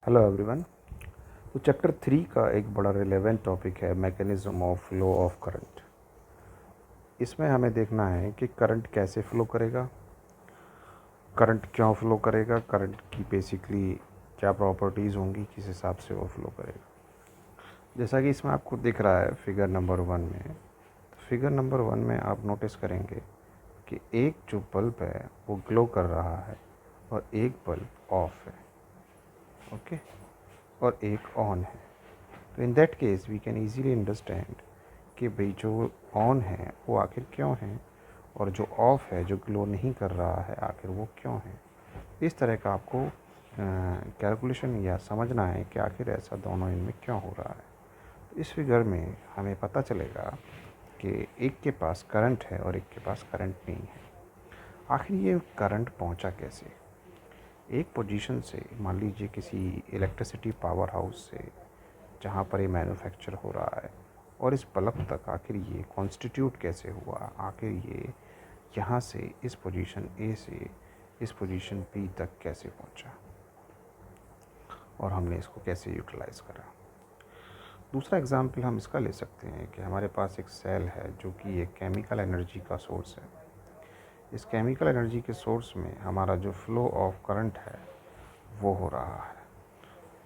Hello everyone. तो chapter 3 का एक बड़ा रिलेवेंट टॉपिक है mechanism of flow of current. इसमें हमें देखना है कि करंट कैसे फ्लो करेगा, करंट क्यों फ्लो करेगा, करंट की बेसिकली क्या प्रॉपर्टीज़ होंगी, किस हिसाब से वो फ्लो करेगा। जैसा कि इसमें आपको दिख रहा है फिगर नंबर 1 में, तो फिगर नंबर 1 में आप नोटिस करेंगे कि एक जो बल्ब है वो ग्लो कर रहा है और एक बल्ब ऑफ है, ओके, और एक ऑन है। तो in that case we can easily understand कि भाई जो ऑन है वो आखिर क्यों है और जो ऑफ़ है, जो ग्लो नहीं कर रहा है, आखिर वो क्यों है। इस तरह का आपको कैलकुलेशन या समझना है कि आखिर ऐसा दोनों इनमें क्यों हो रहा है। तो इस फिगर में हमें पता चलेगा कि एक के पास करंट है और एक के पास करंट नहीं है। आखिर ये करंट पहुंचा कैसे। एक पोजीशन से, मान लीजिए किसी इलेक्ट्रिसिटी पावर हाउस से जहाँ पर ये मैन्युफैक्चर हो रहा है, और इस बल्ब तक आखिर ये कॉन्स्टिट्यूट कैसे हुआ, आखिर ये यहाँ से इस पोजीशन ए से इस पोजीशन बी तक कैसे पहुँचा और हमने इसको कैसे यूटिलाइज़ करा। दूसरा एग्जाम्पल हम इसका ले सकते हैं कि हमारे पास एक सेल है जो कि एक केमिकल एनर्जी का सोर्स है। इस केमिकल एनर्जी के सोर्स में हमारा जो फ्लो ऑफ करंट है वो हो रहा है।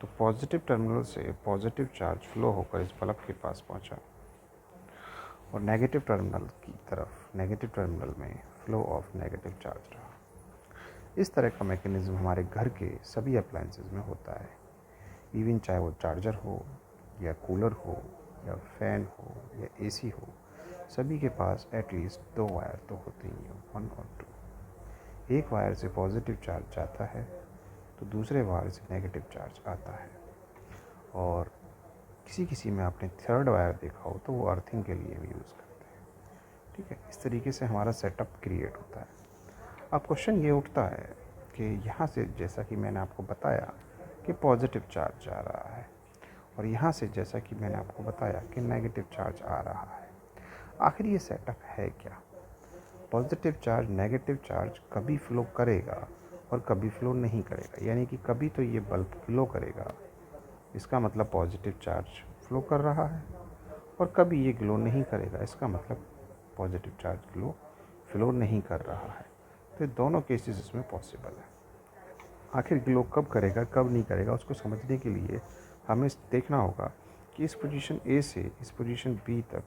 तो पॉजिटिव टर्मिनल से पॉजिटिव चार्ज फ्लो होकर इस बल्ब के पास पहुंचा और नेगेटिव टर्मिनल की तरफ, नेगेटिव टर्मिनल में फ्लो ऑफ नेगेटिव चार्ज रहा। इस तरह का मैकेनिज्म हमारे घर के सभी अप्लायंसेस में होता है। इवन चाहे वो चार्जर हो या कूलर हो या फैन हो या एसी हो, सभी के पास एटलीस्ट 2 वायर तो होते ही हैं, 1 और 2। एक वायर से पॉजिटिव चार्ज जाता है तो दूसरे वायर से नेगेटिव चार्ज आता है। और किसी किसी में आपने थर्ड वायर देखा हो तो वो अर्थिंग के लिए भी यूज़ करते हैं। ठीक है, इस तरीके से हमारा सेटअप क्रिएट होता है। अब क्वेश्चन ये उठता है कि यहाँ से, जैसा कि मैंने आपको बताया कि पॉजिटिव चार्ज जा रहा है, और यहाँ से जैसा कि मैंने आपको बताया कि नेगेटिव चार्ज आ रहा है, आखिर ये सेटअप है क्या। पॉजिटिव चार्ज नेगेटिव चार्ज कभी फ्लो करेगा और कभी फ्लो नहीं करेगा। यानी कि कभी तो ये बल्ब ग्लो करेगा, इसका मतलब पॉजिटिव चार्ज फ्लो कर रहा है, और कभी ये ग्लो नहीं करेगा, इसका मतलब पॉजिटिव चार्ज फ्लो नहीं कर रहा है। तो दोनों केसेस इसमें पॉसिबल है। आखिर ग्लो कब करेगा कब नहीं करेगा, उसको समझने के लिए हमें देखना होगा कि इस पोजीशन ए से इस पोजीशन बी तक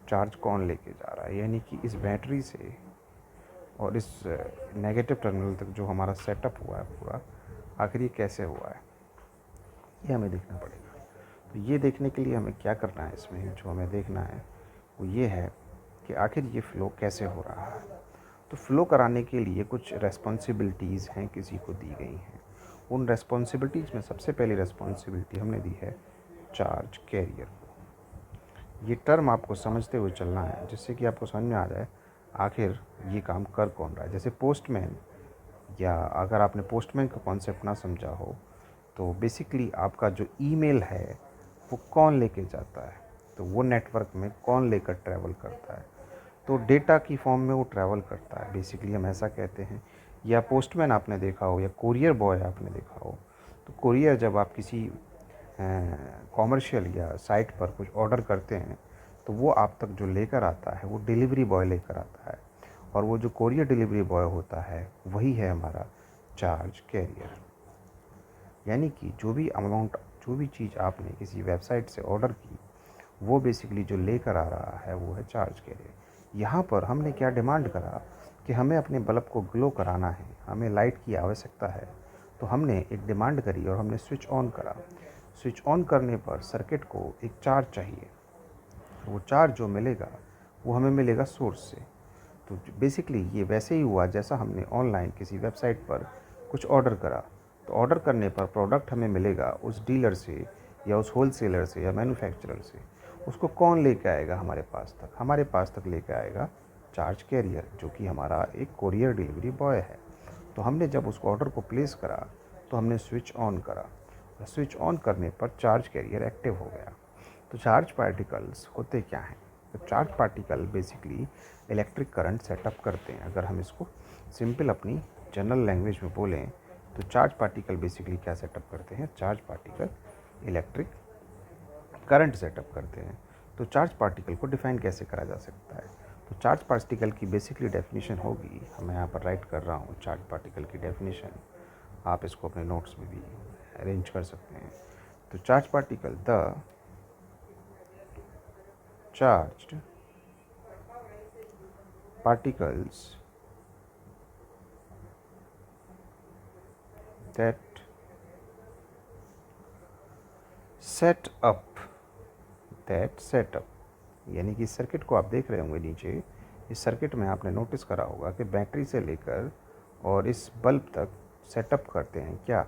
चार्ज कौन लेके जा रहा है। यानी कि इस बैटरी से और इस नेगेटिव टर्मिनल तक जो हमारा सेटअप हुआ है पूरा, आखिर ये कैसे हुआ है, ये हमें देखना पड़ेगा। तो ये देखने के लिए हमें क्या करना है, इसमें जो हमें देखना है वो ये है कि आखिर ये फ़्लो कैसे हो रहा है। तो फ्लो कराने के लिए कुछ रेस्पॉन्सिबिलिटीज़ हैं, किसी को दी गई हैं। उन रेस्पॉन्सिबिलिटीज़ में सबसे पहली रेस्पॉन्सिबिलिटी हमने दी है चार्ज कैरियर को। ये टर्म आपको समझते हुए चलना है, जिससे कि आपको समझ में आ जाए आखिर ये काम कर कौन रहा है। जैसे पोस्टमैन, या अगर आपने पोस्टमैन का कॉन्सेप्ट ना समझा हो तो बेसिकली आपका जो ईमेल है वो कौन लेके जाता है, तो वो नेटवर्क में कौन लेकर ट्रैवल करता है, तो डेटा की फॉर्म में वो ट्रैवल करता है, बेसिकली हम ऐसा कहते हैं। या पोस्टमैन आपने देखा हो या कोरियर बॉय आपने देखा हो, तो कोरियर जब आप किसी कॉमर्शियल या साइट पर कुछ ऑर्डर करते हैं तो वो आप तक जो लेकर आता है वो डिलीवरी बॉय लेकर आता है, और वो जो कोरियर डिलीवरी बॉय होता है वही है हमारा चार्ज कैरियर। यानी कि जो भी अमाउंट, जो भी चीज़ आपने किसी वेबसाइट से ऑर्डर की, वो बेसिकली जो लेकर आ रहा है वो है चार्ज कैरियर। यहाँ पर हमने क्या डिमांड करा कि हमें अपने बल्ब को ग्लो कराना है, हमें लाइट की आवश्यकता है, तो हमने एक डिमांड करी और हमने स्विच ऑन करा। स्विच ऑन करने पर सर्किट को एक चार्ज चाहिए, वो चार्ज जो मिलेगा वो हमें मिलेगा सोर्स से। तो बेसिकली ये वैसे ही हुआ जैसा हमने ऑनलाइन किसी वेबसाइट पर कुछ ऑर्डर करा, तो ऑर्डर करने पर प्रोडक्ट हमें मिलेगा उस डीलर से या उस होलसेलर से या मैन्युफैक्चरर से। उसको कौन लेके आएगा हमारे पास तक, हमारे पास तक लेके आएगा चार्ज कैरियर, जो कि हमारा एक कोरियर डिलीवरी बॉय है। तो हमने जब उस ऑर्डर को प्लेस करा तो हमने स्विच ऑन करा, और स्विच ऑन करने पर चार्ज कैरियर एक्टिव हो गया। तो चार्ज पार्टिकल्स होते क्या हैं, तो charge particle basically electric current setup करते हैं। अगर हम इसको सिंपल अपनी जनरल लैंग्वेज में बोलें तो चार्ज पार्टिकल बेसिकली क्या सेटअप करते हैं, charge particle electric current setup करते हैं। तो चार्ज पार्टिकल को डिफाइन कैसे करा जा सकता है, तो चार्ज पार्टिकल की बेसिकली डेफिनेशन होगी, मैं यहाँ पर राइट कर रहा हूँ चार्ज पार्टिकल की डेफिनेशन, आप इसको अपने नोट्स में भी अरेंज कर सकते हैं। तो charge particle, the charged particles that set up यानी कि सर्किट को आप देख रहे होंगे नीचे, इस सर्किट में आपने नोटिस करा होगा कि बैटरी से लेकर और इस बल्ब तक सेटअप करते हैं क्या,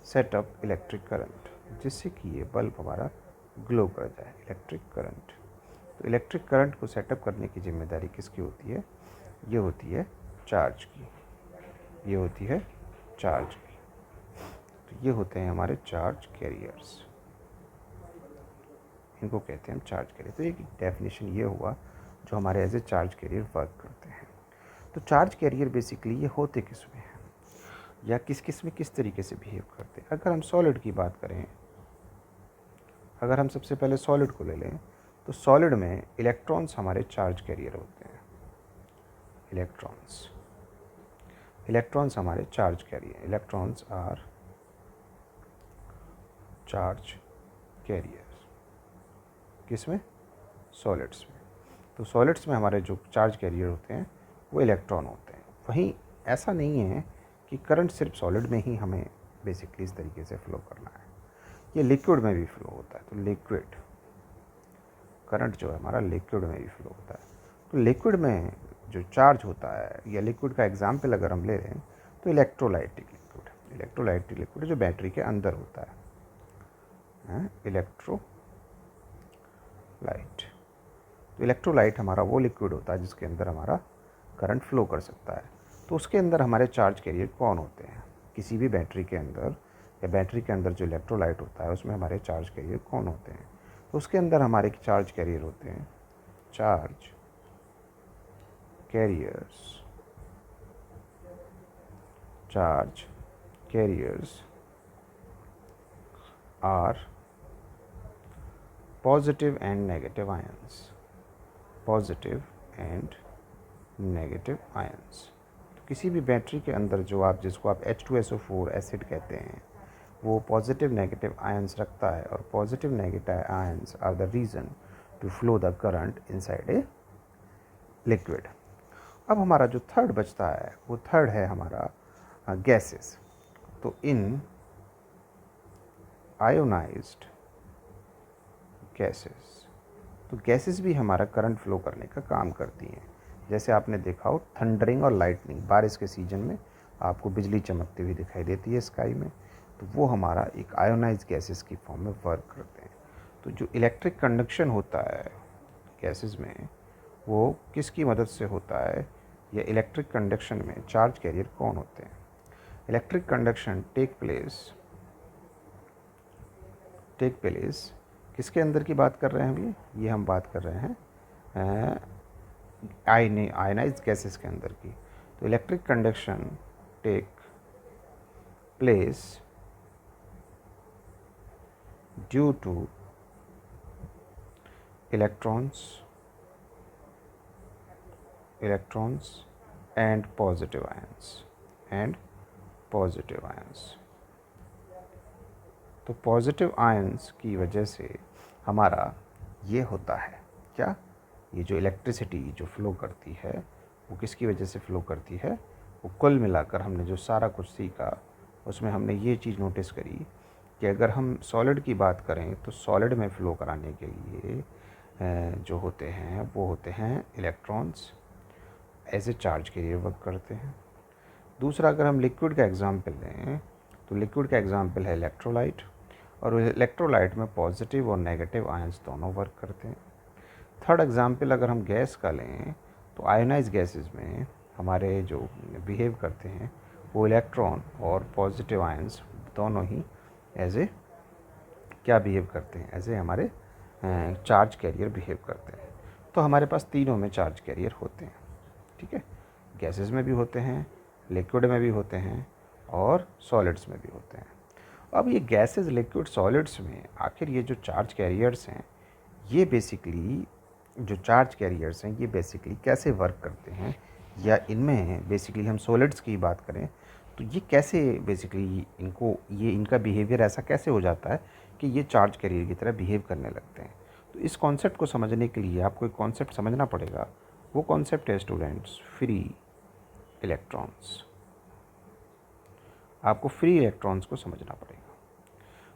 सेटअप इलेक्ट्रिक करंट, जिससे कि ये बल्ब हमारा ग्लो कर जाए, इलेक्ट्रिक करंट। तो इलेक्ट्रिक करंट को सेटअप करने की जिम्मेदारी किसकी होती है, ये होती है चार्ज की, ये होती है चार्ज की। तो ये होते हैं हमारे चार्ज कैरियर्स, इनको कहते हैं हम चार्ज कैरियर। तो एक डेफिनेशन ये हुआ जो हमारे as a charge carrier work करते हैं। तो चार्ज कैरियर बेसिकली ये होते किस में हैं या किस में किस तरीके से बिहेव करते हैं। अगर हम सॉलिड की बात करें, अगर हम सबसे पहले सॉलिड को ले लें, तो सॉलिड में इलेक्ट्रॉन्स हमारे चार्ज कैरियर होते हैं, इलेक्ट्रॉन्स हमारे charge carrier, electrons are charge carrier, किसमें, सॉलिड्स में। तो सॉलिड्स में हमारे जो चार्ज कैरियर होते हैं वो इलेक्ट्रॉन होते हैं। वहीं ऐसा नहीं है कि करंट सिर्फ सॉलिड में ही हमें बेसिकली इस तरीके से फ्लो करना है, ये लिक्विड में भी फ्लो होता है। तो लिक्विड करंट जो है हमारा लिक्विड में भी फ्लो होता है। तो लिक्विड में जो चार्ज होता है, या लिक्विड का एग्जाम्पल अगर हम ले रहे हैं तो इलेक्ट्रोलाइटिक लिक्विड जो बैटरी के अंदर होता है, इलेक्ट्रोलाइट। तो इलेक्ट्रोलाइट हमारा वो लिक्विड होता है जिसके अंदर हमारा करंट फ्लो कर सकता है। तो उसके अंदर हमारे चार्ज कैरियर कौन होते हैं, किसी भी बैटरी के अंदर या बैटरी के अंदर जो इलेक्ट्रोलाइट होता है उसमें हमारे चार्ज कैरियर कौन होते हैं, तो उसके अंदर हमारे चार्ज कैरियर होते हैं, charge carriers are positive and negative ions. तो किसी भी बैटरी के अंदर जिसको आप H2SO4 एसिड कहते हैं, वो पॉजिटिव नेगेटिव आयंस रखता है, और positive negative ions are the reason to flow the current inside a liquid. अब हमारा जो थर्ड बचता है वो थर्ड है हमारा गैसेस। तो इन आयोनाइज्ड गैसेस, तो गैसेस भी हमारा करंट फ्लो करने का काम करती हैं। जैसे आपने देखा हो थंडरिंग और लाइटनिंग, बारिश के सीजन में आपको बिजली चमकती हुई दिखाई देती है स्काई में, तो वो हमारा एक आयोनाइज्ड गैसेस की फॉर्म में वर्क करते हैं। तो जो इलेक्ट्रिक कंडक्शन होता है गैसेस में, वो किसकी मदद से होता है, या इलेक्ट्रिक कंडक्शन में चार्ज कैरियर कौन होते हैं। इलेक्ट्रिक कंडक्शन टेक प्लेस किसके अंदर की बात कर रहे हैं अभी, ये हम बात कर रहे हैं आयनाइज्ड गैसेस के अंदर की। तो electric conduction take place due to electrons and positive ions. तो पॉजिटिव आयंस की वजह से हमारा ये होता है क्या, ये जो इलेक्ट्रिसिटी जो फ्लो करती है वो किसकी वजह से फ्लो करती है, वो कुल मिलाकर हमने जो सारा कुछ सीखा उसमें हमने ये चीज़ नोटिस करी कि अगर हम सॉलिड की बात करें तो सॉलिड में फ़्लो कराने के लिए जो होते हैं वो होते हैं electrons, as a charge carrier work करते हैं। दूसरा अगर हम लिक्विड का एग्जांपल लें तो लिक्विड का एग्जांपल है इलेक्ट्रोलाइट, और इलेक्ट्रोलाइट में पॉजिटिव और नेगेटिव आयंस दोनों वर्क करते हैं। थर्ड एग्जांपल अगर हम गैस का लें तो आयोनाइज गैसेस में हमारे जो बिहेव करते हैं वो इलेक्ट्रॉन और पॉजिटिव आयंस दोनों ही एज ए क्या बिहेव करते हैं, एज ए हमारे चार्ज कैरियर बिहेव करते हैं। तो हमारे पास तीनों में चार्ज कैरियर होते हैं, ठीक है, गैसेस में भी होते हैं, लिक्विड में भी होते हैं, और सॉलिड्स में भी होते हैं। अब ये गैसेस, लिक्विड, सॉलिड्स में आखिर ये जो चार्ज कैरियर्स हैं, ये बेसिकली जो चार्ज कैरियर्स हैं ये बेसिकली कैसे वर्क करते हैं, या इनमें बेसिकली हम सॉलिड्स की बात करें तो ये कैसे बेसिकली इनका बिहेवियर ऐसा कैसे हो जाता है कि ये चार्ज कैरियर की तरह बिहेव करने लगते हैं। तो इस कॉन्सेप्ट को समझने के लिए आपको एक कॉन्सेप्ट समझना पड़ेगा। वो कॉन्सेप्ट है स्टूडेंट्स, फ्री इलेक्ट्रॉन्स। आपको फ्री इलेक्ट्रॉन्स को समझना पड़ेगा।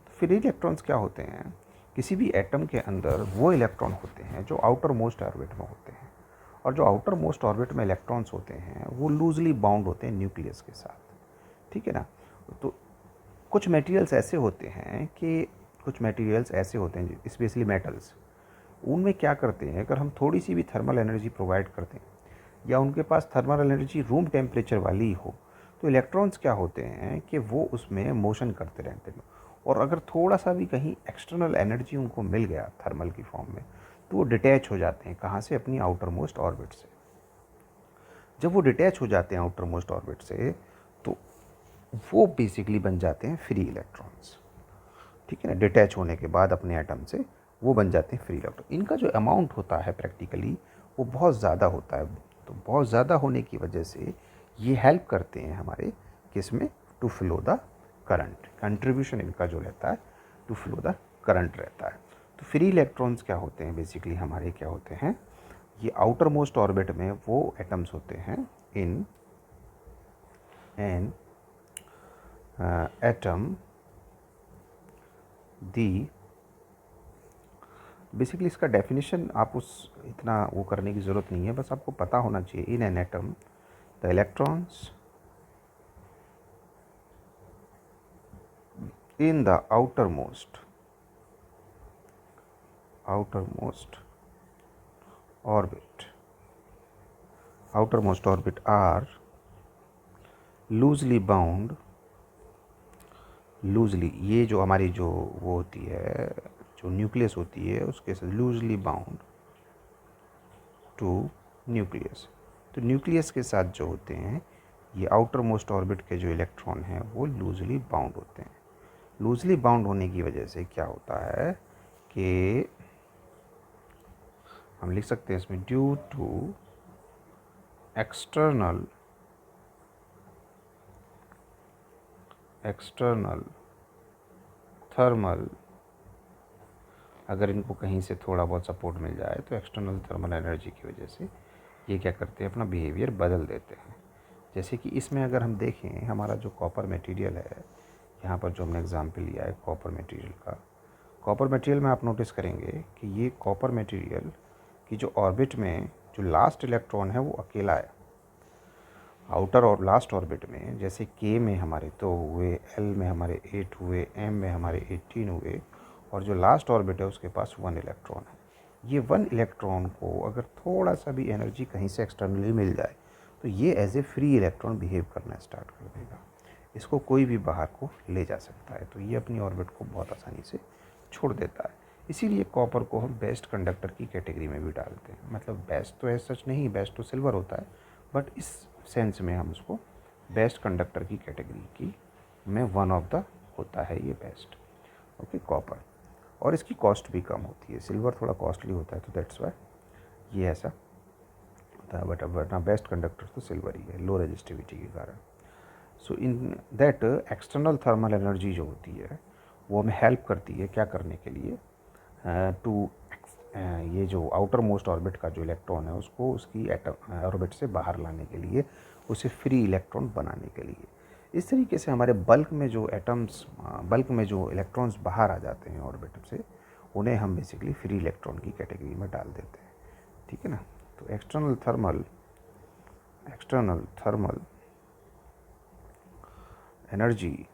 तो फ्री इलेक्ट्रॉन्स क्या होते हैं? किसी भी एटम के अंदर वो इलेक्ट्रॉन होते हैं जो आउटर मोस्ट ऑर्बिट में होते हैं, और जो आउटर मोस्ट ऑर्बिट में इलेक्ट्रॉन्स होते हैं वो लूजली बाउंड होते हैं न्यूक्लियस के साथ। ठीक है ना? तो कुछ मटेरियल्स ऐसे होते हैं स्पेशली मेटल्स, उनमें क्या करते हैं, अगर हम थोड़ी सी भी थर्मल एनर्जी प्रोवाइड करते हैं या उनके पास थर्मल एनर्जी रूम टेम्परेचर वाली हो, तो इलेक्ट्रॉन्स क्या होते हैं कि वो उसमें मोशन करते रहते हैं। और अगर थोड़ा सा भी कहीं एक्सटर्नल एनर्जी उनको मिल गया थर्मल की फॉर्म में, तो वो डिटैच हो जाते हैं। कहाँ से? अपनी आउटर मोस्ट ऑर्बिट से। जब वो डिटैच हो जाते हैं आउटर मोस्ट ऑर्बिट से, तो वो बेसिकली बन जाते हैं फ्री इलेक्ट्रॉन्स। ठीक है ना? डिटैच होने के बाद अपने एटम से वो बन जाते हैं फ्री इलेक्ट्रॉन। इनका जो अमाउंट होता है प्रैक्टिकली वो बहुत ज़्यादा होता है। तो बहुत ज़्यादा होने की वजह से ये हेल्प करते हैं हमारे किस में? To flow the current. Contribution इनका जो रहता है टू फ्लो द करंट रहता है। तो फ्री इलेक्ट्रॉन्स क्या होते हैं बेसिकली हमारे? क्या होते हैं? ये आउटर मोस्ट ऑर्बिट में वो एटम्स होते हैं in an atom the. Basically इसका डेफिनेशन आप उस इतना वो करने की ज़रूरत नहीं है, बस आपको पता होना चाहिए। In an atom the electrons in the outermost orbit are loosely bound, ये जो हमारी जो वो होती है, जो न्यूक्लियस होती है उसके साथ लूजली बाउंड टू न्यूक्लियस। तो न्यूक्लियस के साथ जो होते हैं ये आउटर मोस्ट ऑर्बिट के जो इलेक्ट्रॉन हैं वो लूजली बाउंड होते हैं। लूजली बाउंड होने की वजह से क्या होता है कि हम लिख सकते हैं इसमें ड्यू टू एक्सटर्नल थर्मल, अगर इनको कहीं से थोड़ा बहुत सपोर्ट मिल जाए तो एक्सटर्नल थर्मल एनर्जी की वजह से ये क्या करते हैं? अपना बिहेवियर बदल देते हैं। जैसे कि इसमें अगर हम देखें, हमारा जो कॉपर मटेरियल है, यहाँ पर जो हमने एग्जांपल लिया है कॉपर मटेरियल का, कॉपर मटेरियल में आप नोटिस करेंगे कि ये कॉपर मटेरियल की जो ऑर्बिट में जो लास्ट इलेक्ट्रॉन है वो अकेला है। आउटर और लास्ट ऑर्बिट में जैसे के में हमारे 2 हुए, एल में हमारे 8 हुए, एम में हमारे 18 हुए, और जो लास्ट ऑर्बिट है उसके पास 1 इलेक्ट्रॉन है। ये 1 इलेक्ट्रॉन को अगर थोड़ा सा भी एनर्जी कहीं से एक्सटर्नली मिल जाए तो ये as a free electron behave करना स्टार्ट कर देगा। इसको कोई भी बाहर को ले जा सकता है, तो ये अपनी ऑर्बिट को बहुत आसानी से छोड़ देता है। इसीलिए कॉपर को हम बेस्ट कंडक्टर की कैटेगरी में भी डालते हैं। मतलब बेस्ट तो ऐसा सच नहीं, बेस्ट तो सिल्वर होता है, बट इस सेंस में हम उसको बेस्ट कंडक्टर की कैटेगरी की में वन ऑफ द होता है ये बेस्ट। Okay, copper. और इसकी कॉस्ट भी कम होती है। सिल्वर थोड़ा कॉस्टली होता है, तो दैट्स वाई ये ऐसा होता है। बट वरना बेस्ट कंडक्टर तो सिल्वर ही है, लो रेजिस्टिविटी के कारण। So in that external thermal energy जो होती है वो हमें हेल्प करती है क्या करने के लिए? टू ये जो आउटर मोस्ट ऑर्बिट का जो इलेक्ट्रॉन है उसको उसकी एटम ऑर्बिट से बाहर लाने के लिए, उसे फ्री इलेक्ट्रॉन बनाने के लिए। इस तरीके से हमारे बल्क में जो इलेक्ट्रॉन्स बाहर आ जाते हैं ऑर्बिट से, उन्हें हम बेसिकली फ्री इलेक्ट्रॉन की कैटेगरी में डाल देते हैं। ठीक है ना? तो एक्सटर्नल थर्मल एनर्जी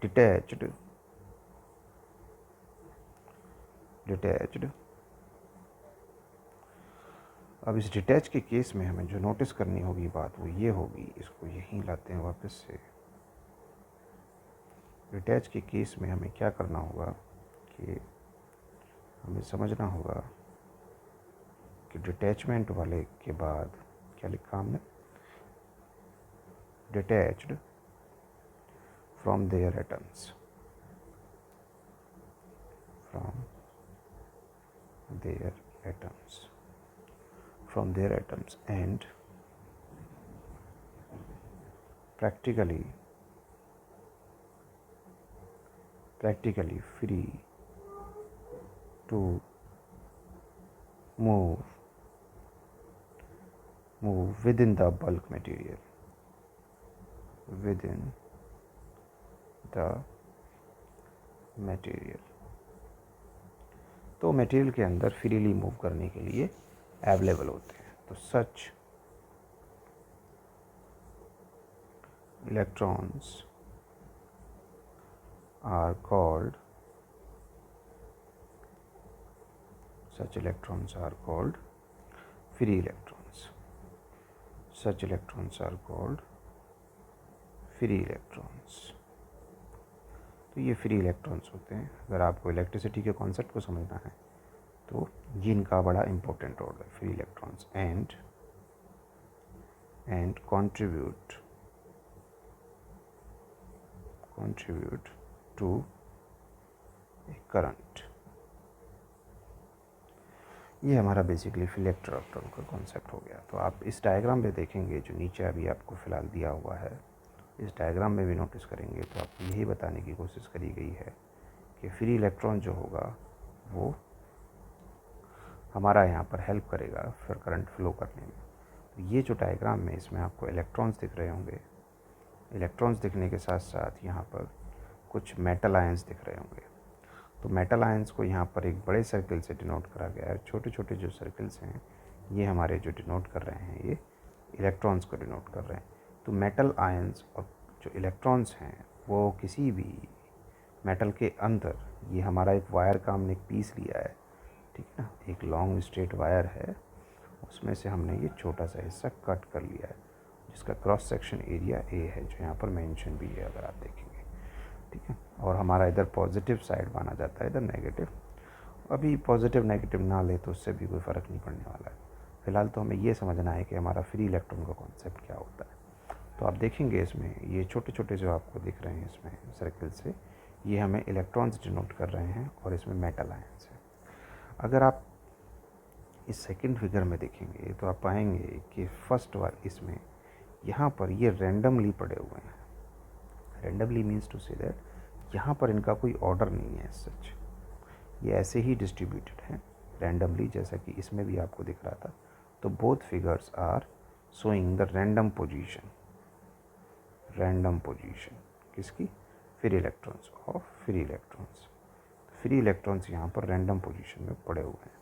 डिटैच्ड अब इस डिटैच के केस में हमें जो नोटिस करनी होगी बात वो ये होगी, इसको यहीं लाते हैं वापस से। डिटैच के केस में हमें क्या करना होगा कि हमें समझना होगा कि डिटैचमेंट वाले के बाद क्या लिखा हमने, detached from their atoms, from their atoms and practically free to move within the bulk material, तो मटेरियल के अंदर फ्रीली मूव करने के लिए अवेलेबल होते हैं। तो such electrons are called free electrons. Such electrons are called free electrons. तो ये फ्री इलेक्ट्रॉन्स होते हैं। अगर आपको इलेक्ट्रिसिटी के कॉन्सेप्ट को समझना है तो ये इनका बड़ा इंपॉर्टेंट रोल है, free electrons, and contribute to a current. ये हमारा बेसिकली फ्री इलेक्ट्रॉन का कॉन्सेप्ट हो गया। तो आप इस डायग्राम पे देखेंगे जो नीचे अभी आपको फ़िलहाल दिया हुआ है, इस डायग्राम में भी नोटिस करेंगे तो आपको यही बताने की कोशिश करी गई है कि फ्री इलेक्ट्रॉन जो होगा वो हमारा यहाँ पर हेल्प करेगा फिर करंट फ्लो करने में। तो ये जो डायग्राम में इसमें आपको इलेक्ट्रॉन्स दिख रहे होंगे, इलेक्ट्रॉन्स दिखने के साथ साथ यहाँ पर कुछ मेटल आयंस दिख रहे होंगे। तो मेटल आयंस को यहाँ पर एक बड़े सर्कल से डिनोट करा गया है। छोटे छोटे जो सर्कल्स हैं ये हमारे जो डिनोट कर रहे हैं ये इलेक्ट्रॉन्स को डिनोट कर रहे हैं। तो मेटल आयंस और जो इलेक्ट्रॉन्स हैं वो किसी भी मेटल के अंदर, ये हमारा एक वायर का हमने एक पीस लिया है, ठीक है ना, एक लॉन्ग स्ट्रेट वायर है, उसमें से हमने ये छोटा सा हिस्सा कट कर लिया है जिसका क्रॉस सेक्शन एरिया ए है, जो यहाँ पर मेंशन भी है अगर आप देखेंगे, ठीक है। और हमारा इधर पॉजिटिव साइड माना जाता है, इधर नेगेटिव। अभी पॉजिटिव नेगेटिव ना ले तो उससे भी कोई फ़र्क नहीं पड़ने वाला है। फ़िलहाल तो हमें ये समझना है कि हमारा फ्री इलेक्ट्रॉन का कॉन्सेप्ट क्या होता है। तो आप देखेंगे इसमें ये छोटे छोटे जो आपको दिख रहे हैं इसमें सर्कल से, ये हमें इलेक्ट्रॉन्स डिनोट कर रहे हैं और इसमें मेटल आयंस है। अगर आप इस सेकंड फिगर में देखेंगे तो आप पाएंगे कि फर्स्ट वाल इसमें यहाँ पर ये रैंडमली पड़े हुए हैं। Randomly means to say that यहाँ पर इनका कोई ऑर्डर नहीं है सच, ये ऐसे ही डिस्ट्रीब्यूटेड हैं रैंडमली, जैसा कि इसमें भी आपको दिख रहा था। तो both figures are showing the random position किसकी, free electrons of free electrons. Free electrons यहाँ पर रैंडम पोजीशन में पड़े हुए हैं।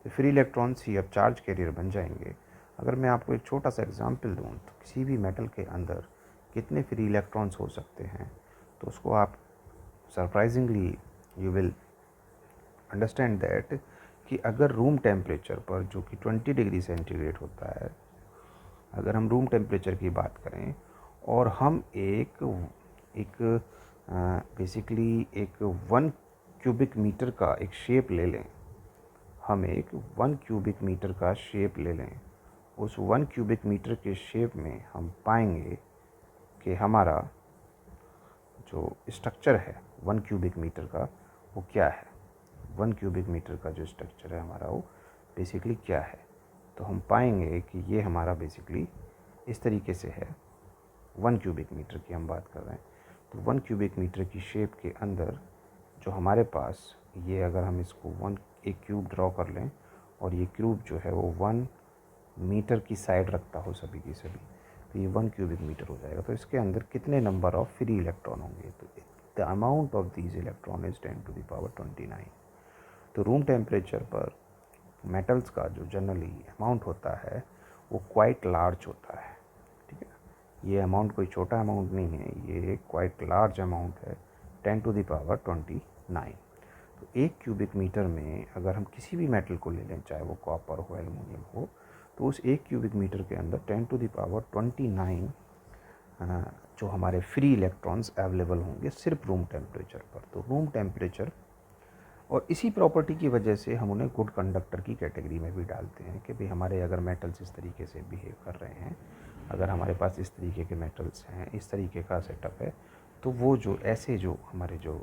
तो फ्री इलेक्ट्रॉन्स ही अब चार्ज कैरियर बन जाएंगे। अगर मैं आपको एक छोटा सा एग्जांपल दूँ तो किसी भी मेटल के अंदर कितने फ्री इलेक्ट्रॉन्स हो सकते हैं, तो उसको आप surprisingly you will understand that कि अगर रूम टेम्परेचर पर, जो कि 20 डिग्री सेंटीग्रेड होता है, अगर हम रूम टेम्परेचर की बात करें और हम बेसिकली एक 1 क्यूबिक मीटर का एक शेप ले लें, हम एक 1 क्यूबिक मीटर का शेप ले लें, उस 1 क्यूबिक मीटर के शेप में हम पाएंगे कि हमारा जो स्ट्रक्चर है 1 क्यूबिक मीटर का वो क्या है। 1 क्यूबिक मीटर का जो स्ट्रक्चर है हमारा वो बेसिकली क्या है, तो हम पाएंगे कि ये हमारा बेसिकली इस तरीके से है। 1 क्यूबिक मीटर की हम बात कर रहे हैं, तो 1 क्यूबिक मीटर की शेप के अंदर जो हमारे पास ये, अगर हम इसको एक क्यूब ड्रॉ कर लें और ये क्यूब जो है वो 1 मीटर की साइड रखता हो सभी की सभी, तो ये 1 क्यूबिक मीटर हो जाएगा। तो इसके अंदर कितने नंबर ऑफ फ्री इलेक्ट्रॉन होंगे, तो the amount of these electron is 10⁻²9। तो रूम टेम्परेचर पर मेटल्स का जो जनरली अमाउंट होता है वो क्वाइट लार्ज होता है, ठीक है। ये अमाउंट कोई छोटा अमाउंट नहीं है, ये क्वाइट लार्ज अमाउंट है, 10⁻²9। तो 1 क्यूबिक मीटर में अगर हम किसी भी मेटल को ले लें, चाहे वो कॉपर हो, एल्युमिनियम हो, तो उस 1 क्यूबिक मीटर के अंदर 10⁻²9 जो हमारे फ्री इलेक्ट्रॉन्स अवेलेबल होंगे सिर्फ रूम टेम्परेचर पर। तो रूम टेम्परेचर और इसी प्रॉपर्टी की वजह से हम उन्हें गुड कंडक्टर की कैटेगरी में भी डालते हैं कि भाई हमारे अगर मेटल्स इस तरीके से बिहेव कर रहे हैं, अगर हमारे पास इस तरीके के मेटल्स हैं, इस तरीके का सेटअप है, तो वो जो ऐसे जो हमारे जो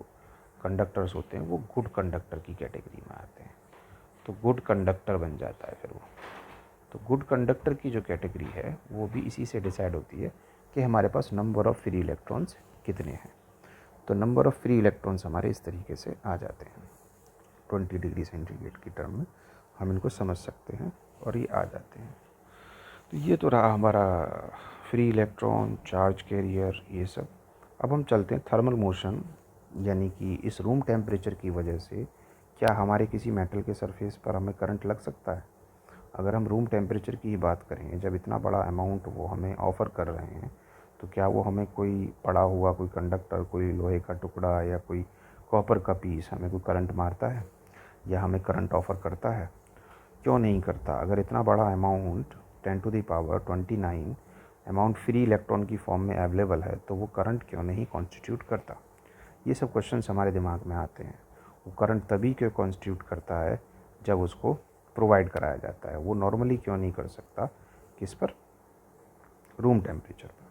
कंडक्टर्स होते हैं वो गुड कंडक्टर की कैटेगरी में आते हैं, तो गुड कंडक्टर बन जाता है फिर वो। तो गुड कंडक्टर की जो कैटेगरी है वो भी इसी से डिसाइड होती है कि हमारे पास नंबर ऑफ़ फ्री इलेक्ट्रॉन्स कितने हैं। तो नंबर ऑफ़ फ्री इलेक्ट्रॉन्स हमारे इस तरीके से आ जाते हैं, 20 डिग्री सेंटीग्रेड की टर्म में हम इनको समझ सकते हैं और ये आ जाते हैं। तो ये तो रहा हमारा फ्री इलेक्ट्रॉन, चार्ज कैरियर, ये सब। अब हम चलते हैं थर्मल मोशन, यानी कि इस रूम टेम्परेचर की वजह से क्या हमारे किसी मेटल के सरफेस पर हमें करंट लग सकता है। अगर हम रूम टेम्परेचर की ही बात करें, जब इतना बड़ा अमाउंट वो हमें ऑफ़र कर रहे हैं, तो क्या वो हमें कोई पड़ा हुआ कोई कंडक्टर, कोई लोहे का टुकड़ा या कोई कॉपर का पीस हमें कोई करंट मारता है या हमें करंट ऑफ़र करता है? क्यों नहीं करता। अगर इतना बड़ा अमाउंट 10⁻29 अमाउंट फ्री इलेक्ट्रॉन की फॉर्म में अवेलेबल है, तो वो करंट क्यों नहीं कॉन्स्टिट्यूट करता। ये सब क्वेश्चंस हमारे दिमाग में आते हैं। वो करंट तभी क्यों कॉन्स्टिट्यूट करता है जब उसको प्रोवाइड कराया जाता है, वो नॉर्मली क्यों नहीं कर सकता, किस पर, रूम टेम्परेचर पर।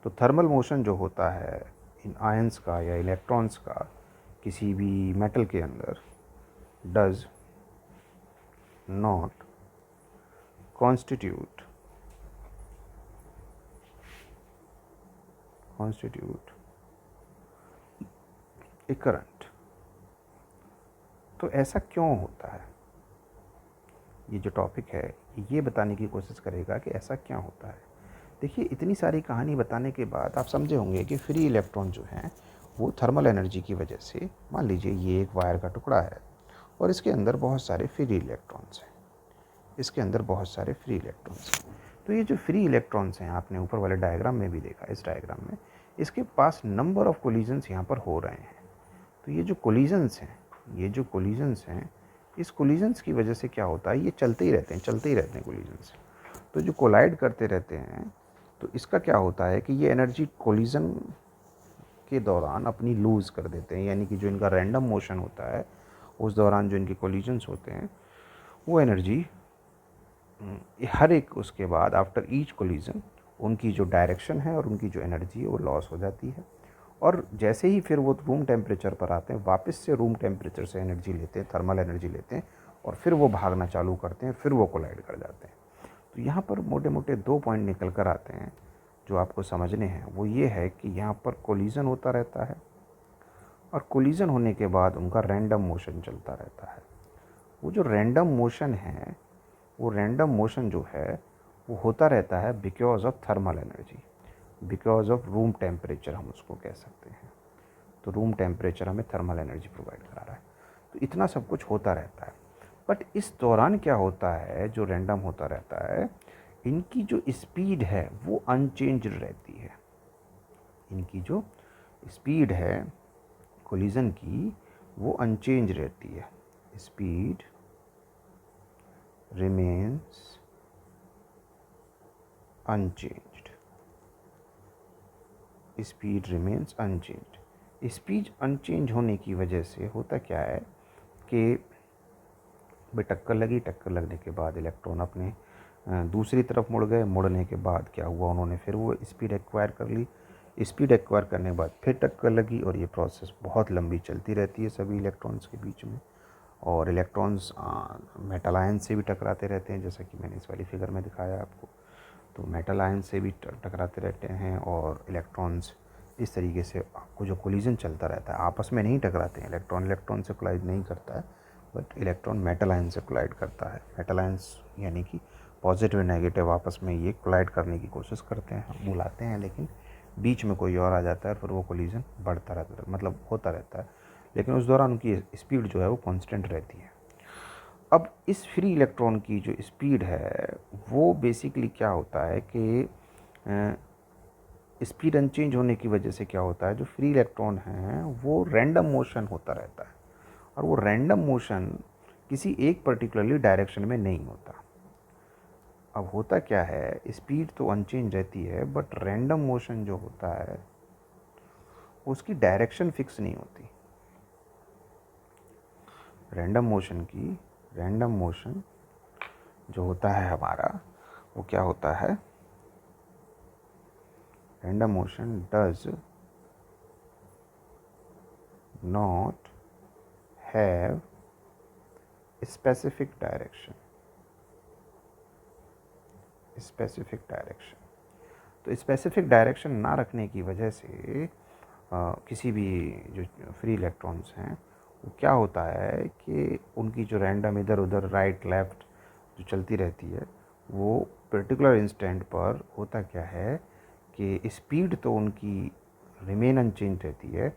तो थर्मल मोशन जो होता है इन आयंस का या इलेक्ट्रॉन्स का किसी भी मेटल के अंदर does not constitute a current। तो ऐसा क्यों होता है, ये जो टॉपिक है ये बताने की कोशिश करेगा कि ऐसा क्या होता है। देखिए, इतनी सारी कहानी बताने के बाद आप समझे होंगे कि फ्री इलेक्ट्रॉन जो हैं वो थर्मल एनर्जी की वजह से, मान लीजिए ये एक वायर का टुकड़ा है और इसके अंदर बहुत सारे फ्री इलेक्ट्रॉन्स हैं, इसके अंदर बहुत सारे फ्री इलेक्ट्रॉन्स हैं। तो ये जो फ्री इलेक्ट्रॉन्स हैं, आपने ऊपर वाले डायग्राम में भी देखा, इस डायग्राम में इसके पास नंबर ऑफ़ कोलिजन्स यहाँ पर हो रहे हैं। तो ये जो कोलिजन्स हैं, इस कोलिजन्स की वजह से क्या होता है, ये चलते ही रहते हैं कोलिजन्स। तो जो कोलाइड करते रहते हैं, तो इसका क्या होता है कि ये एनर्जी कोलिजन के दौरान अपनी लूज़ कर देते हैं, यानी कि जो इनका रैंडम मोशन होता है उस दौरान जो इनके कोलिजन्स होते हैं वो एनर्जी हर एक उसके बाद आफ्टर ईच कोलिजन उनकी जो डायरेक्शन है और उनकी जो एनर्जी है वो लॉस हो जाती है। और जैसे ही फिर वो रूम टेम्परेचर पर आते हैं, वापस से रूम टेम्परेचर से एनर्जी लेते हैं, थर्मल एनर्जी लेते हैं और फिर वो भागना चालू करते हैं, फिर वो कोलाइड कर जाते हैं। तो यहाँ पर मोटे मोटे 2 पॉइंट निकल कर आते हैं जो आपको समझने हैं। वो ये है कि यहाँ पर कोलिजन होता रहता है और कोलिजन होने के बाद उनका रैंडम मोशन चलता रहता है। वो जो रैंडम मोशन है, वो रैंडम मोशन जो है वो होता रहता है because of thermal energy, because of room temperature हम उसको कह सकते हैं। तो रूम टेम्परेचर हमें थर्मल एनर्जी प्रोवाइड करा रहा है। तो इतना सब कुछ होता रहता है। बट इस दौरान क्या होता है, जो रैंडम होता रहता है, इनकी जो स्पीड है वो अनचेंज रहती है। इनकी जो स्पीड है कोलिजन की वो अनचेंज रहती है। Speed remains unchanged। Speed remains unchanged. Speed unchanged होने की वजह से होता क्या है कि भाई टक्कर लगी, टक्कर लगने के बाद इलेक्ट्रॉन अपने दूसरी तरफ मुड़ गए, मुड़ने के बाद क्या हुआ, उन्होंने फिर वो स्पीड एक्वायर कर ली। स्पीड एक्वायर करने के बाद फिर टक्कर लगी और ये प्रोसेस बहुत लंबी चलती रहती है सभी इलेक्ट्रॉन्स के बीच में। और इलेक्ट्रॉन्स मेटल आयन से भी टकराते रहते हैं, जैसा कि मैंने इस वाली फिगर में दिखाया आपको। तो मेटल आयन से भी टकराते रहते हैं और इलेक्ट्रॉन्स इस तरीके से आपको जो कोलिजन चलता रहता है, आपस में नहीं टकराते हैं। इलेक्ट्रॉन इलेक्ट्रॉन से कोलाइड नहीं करता है, बट इलेक्ट्रॉन मेटल आयन से कोलाइड करता है। मेटल आयंस यानी कि पॉजिटिव नेगेटिव आपस में ये कोलाइड करने की कोशिश करते हैं, बुलाते हैं, लेकिन बीच में कोई और आ जाता है, फिर वो कोलिजन बढ़ता रहता है, मतलब होता रहता है। लेकिन उस दौरान उनकी स्पीड जो है वो कांस्टेंट रहती है। अब इस फ्री इलेक्ट्रॉन की जो स्पीड है वो बेसिकली क्या होता है कि स्पीड अनचेंज होने की वजह से क्या होता है, जो फ्री इलेक्ट्रॉन हैं वो रैंडम मोशन होता रहता है। और वो रैंडम मोशन किसी एक पर्टिकुलरली डायरेक्शन में नहीं होता। अब होता क्या है, स्पीड तो अनचेंज रहती है बट रैंडम मोशन जो होता है उसकी डायरेक्शन फिक्स नहीं होती। रैंडम मोशन जो होता है हमारा वो क्या होता है, random motion does not have specific direction. तो स्पेसिफिक डायरेक्शन ना रखने की वजह से किसी भी जो फ्री इलेक्ट्रॉन्स हैं वो क्या होता है कि उनकी जो रैंडम इधर उधर राइट लेफ़्ट जो चलती रहती है वो पर्टिकुलर इंस्टेंट पर होता क्या है कि स्पीड तो उनकी रिमेन अनचेंज रहती है,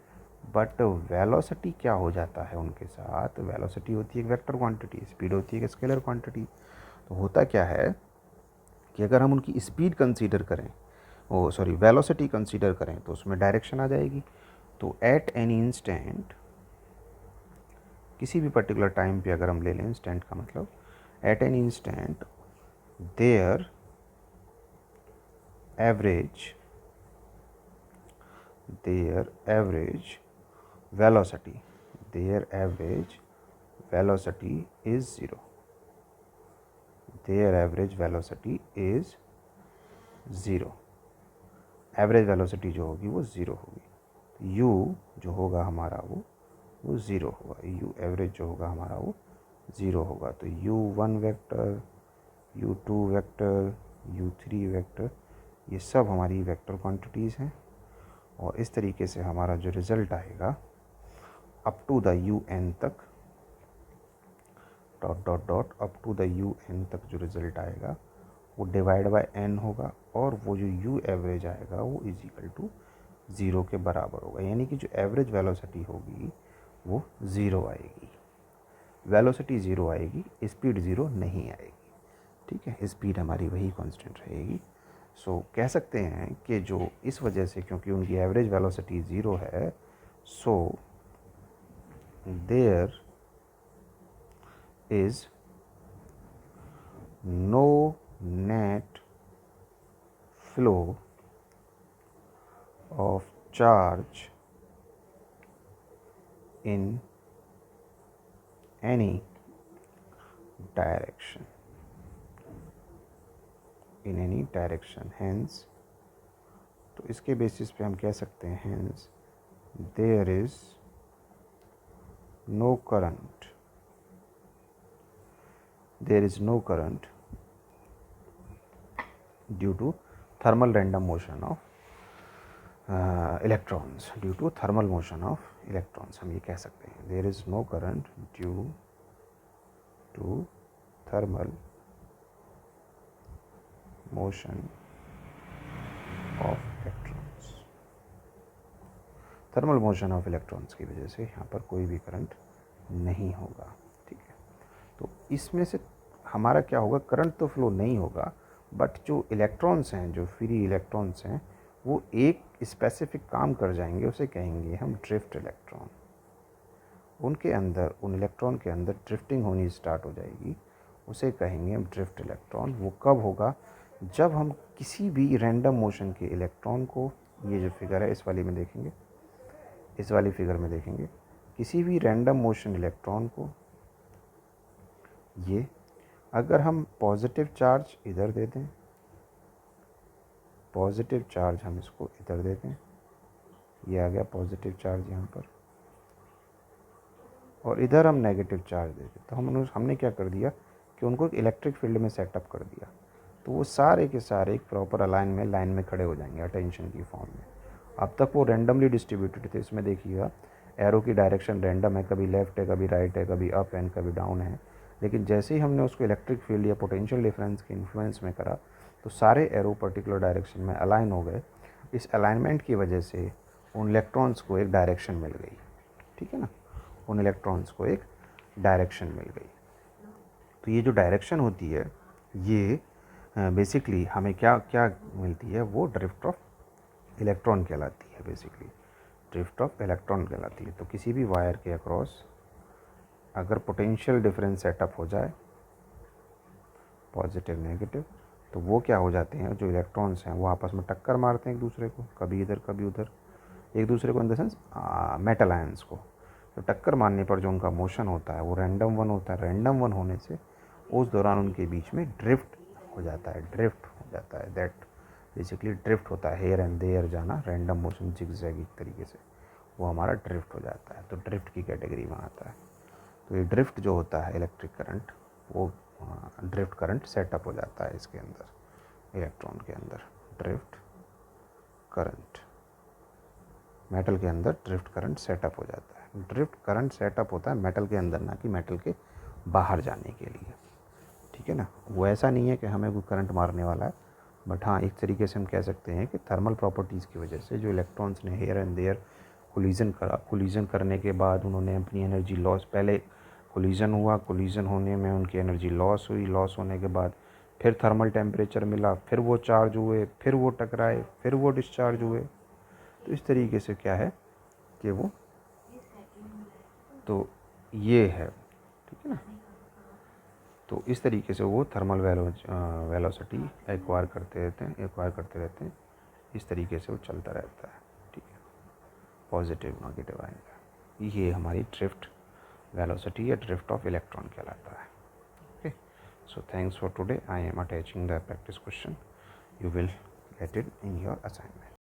बट वेलोसिटी क्या हो जाता है उनके साथ, वेलोसिटी होती है एक वेक्टर क्वांटिटी, स्पीड होती है एक स्केलर क्वांटिटी। तो होता क्या है कि अगर हम उनकी स्पीड कंसीडर करें, वेलोसिटी कंसीडर करें, तो उसमें डायरेक्शन आ जाएगी। तो एट एनी इंस्टेंट, किसी भी पर्टिकुलर टाइम पे अगर हम ले लें, इंस्टेंट का मतलब at any instant there average velocity is zero। Average velocity जो होगी वो ज़ीरो होगी। u जो होगा हमारा वो ज़ीरो होगा, u एवरेज जो होगा हमारा वो ज़ीरो होगा। तो u1 vector, u2 vector, u3 vector, ये सब हमारी वेक्टर क्वांटिटीज़ हैं। और इस तरीके से हमारा जो रिज़ल्ट आएगा अप टू द un तक, dot up to the un तक जो रिज़ल्ट आएगा वो डिवाइड बाय n होगा, और वो जो u एवरेज आएगा वो इज इक्वल टू ज़ीरो के बराबर होगा। यानी कि जो एवरेज वेलोसिटी होगी वो ज़ीरो आएगी, वेलोसिटी ज़ीरो आएगी, स्पीड ज़ीरो नहीं आएगी। ठीक है, स्पीड हमारी वही कांस्टेंट रहेगी। सो कह सकते हैं कि जो इस वजह से, क्योंकि उनकी एवरेज वेलोसिटी ज़ीरो है, so there is no net flow of charge in any direction, hence, तो इसके बेसिस पे हम कह सकते हैं hence there is no current due to thermal random motion of electrons, हम ये कह सकते हैं there is no current due to thermal motion of electrons। Thermal motion of electrons की वजह से यहाँ पर कोई भी करंट नहीं होगा। ठीक है, तो इसमें से हमारा क्या होगा, करंट तो फ्लो नहीं होगा, बट जो इलेक्ट्रॉन्स हैं, जो फ्री इलेक्ट्रॉन्स हैं, वो एक स्पेसिफिक काम कर जाएंगे, उसे कहेंगे हम ड्रिफ्ट इलेक्ट्रॉन। उनके अंदर, उन इलेक्ट्रॉन के अंदर ड्रिफ्टिंग होनी स्टार्ट हो जाएगी, उसे कहेंगे हम ड्रिफ्ट इलेक्ट्रॉन। वो कब होगा, जब हम किसी भी रैंडम मोशन के इलेक्ट्रॉन को, ये जो फिगर है इस वाली में देखेंगे, इस वाली फिगर में देखेंगे, किसी भी रैंडम मोशन इलेक्ट्रॉन को, ये अगर हम पॉजिटिव चार्ज इधर दे दें, पॉजिटिव चार्ज हम इसको इधर दे दें, ये आ गया पॉजिटिव चार्ज यहाँ पर, और इधर हम नेगेटिव चार्ज दे दें, तो हमने क्या कर दिया कि उनको एक इलेक्ट्रिक फील्ड में सेटअप कर दिया। तो वो सारे के सारे एक प्रॉपर लाइन में खड़े हो जाएंगे अटेंशन की फॉर्म में। अब तक वो रैंडमली डिस्ट्रीब्यूटेड थे। इसमें देखिएगा एरो की डायरेक्शन रैंडम है, कभी लेफ्ट है, कभी राइट है, कभी अप एंड कभी डाउन है। लेकिन जैसे ही हमने उसको इलेक्ट्रिक फील्ड या पोटेंशियल डिफरेंस के इन्फ्लुएंस में करा, तो सारे एरो पर्टिकुलर डायरेक्शन में अलाइन हो गए। इस अलाइनमेंट की वजह से उन इलेक्ट्रॉन्स को एक डायरेक्शन मिल गई। ठीक है ना, उन इलेक्ट्रॉन्स को एक डायरेक्शन मिल गई। तो ये जो डायरेक्शन होती है, ये बेसिकली हमें क्या क्या मिलती है, वो ड्रिफ्ट ऑफ इलेक्ट्रॉन कहलाती है। बेसिकली ड्रिफ्ट ऑफ इलेक्ट्रॉन कहलाती है। तो किसी भी वायर के अक्रॉस अगर पोटेंशियल डिफरेंस सेटअप हो जाए, पॉजिटिव नेगेटिव, तो वो क्या हो जाते हैं, जो इलेक्ट्रॉन्स हैं वो आपस में टक्कर मारते हैं एक दूसरे को, कभी इधर कभी उधर, एक दूसरे को in the sense metal ions को। तो टक्कर मारने पर जो उनका मोशन होता है वो रैंडम वन होता है। रैंडम वन होने से उस दौरान उनके बीच में ड्रिफ्ट हो जाता है, ड्रिफ्ट हो जाता है। दैट बेसिकली ड्रिफ्ट होता है, हेयर एंड देयर जाना, रैंडम मोशन जिगजैग एक तरीके से, वो हमारा ड्रिफ्ट हो जाता है। तो ड्रिफ्ट की कैटेगरी में आता है। तो ये ड्रिफ्ट जो होता है इलेक्ट्रिक करंट, वो ड्रिफ्ट करंट सेटअप हो जाता है इसके अंदर, इलेक्ट्रॉन के अंदर ड्रिफ्ट करंट, मेटल के अंदर ड्रिफ्ट करंट सेटअप हो जाता है। ड्रिफ्ट करंट सेटअप होता है मेटल के अंदर, ना कि मेटल के बाहर जाने के लिए, ठीक है ना। वो ऐसा नहीं है कि हमें कोई करंट मारने वाला है, बट हाँ एक तरीके से हम कह सकते हैं कि थर्मल प्रॉपर्टीज़ की वजह से जो इलेक्ट्रॉन्स ने हेयर एंड देयर कोलिजन करा, कोलिजन करने के बाद उन्होंने अपनी एनर्जी लॉस, पहले कोलिजन हुआ, कोलिजन होने में उनकी एनर्जी लॉस हुई, लॉस होने के बाद फिर थर्मल टेम्परेचर मिला, फिर वो चार्ज हुए, फिर वो टकराए, फिर वो डिस्चार्ज हुए। तो इस तरीके से क्या है कि वो, तो ये है, ठीक है ना। तो इस तरीके से वो थर्मल वेलोसिटी एक्वायर करते रहते हैं, इस तरीके से वो चलता रहता है, ठीक है। पॉजिटिव नेगेटिव आएगा, ये हमारी ड्रिफ्ट वेलोसिटी या ड्रिफ्ट ऑफ इलेक्ट्रॉन कहलाता है। Okay, so thanks for today. I am attaching the practice question, you will get it in your assignment.